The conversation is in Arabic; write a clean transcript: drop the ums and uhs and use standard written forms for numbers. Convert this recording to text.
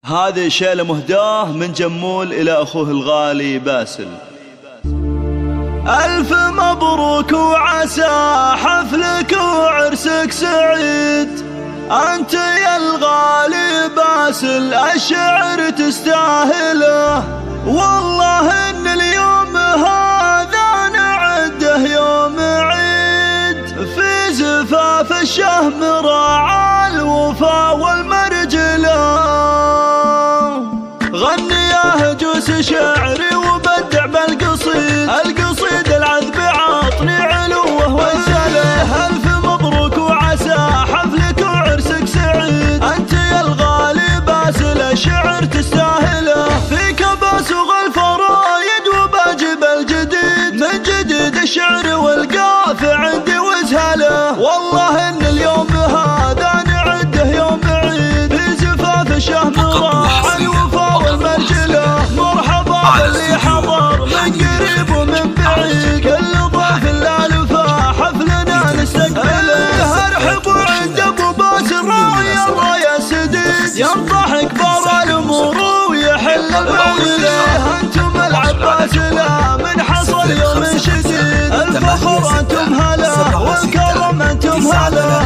هذه شيلة مهداه من جمول إلى أخوه الغالي باسل. ألف مبروك وعسى حفلك وعرسك سعيد، أنت يا الغالي باسل الشعر تستاهله، والله إن اليوم هذا نعده يوم عيد، في زفاف الشهم راعى الوفا والمرجله، غني يا هجوس شعري وبدع بالقصيد، القصيد العذب عطني علوه وانزله، ألف مبروك وعسى حفلك وعرسك سعيد، أنت يا الغالي باسل الشعر تستاهله، فيك باسوغ الفرايد وباجب الجديد، من جديد الشعر والقاف عندي وزهله، والله إن اليوم هذا نعده يوم عيد، في زفاف الشهم راعى الوفا والمرجله، مرحبا باللي حضر من قريب ومن بعيد، كل ضيف الالفا حفلنا نستقبله، ارحبوا عند ابو باسل راعي الله يا سديد، ينطح كبار الامور ويحل المولده، انتم العباسله من حصل يوم شديد، الفخر انتم هلا والكرم انتم هلا،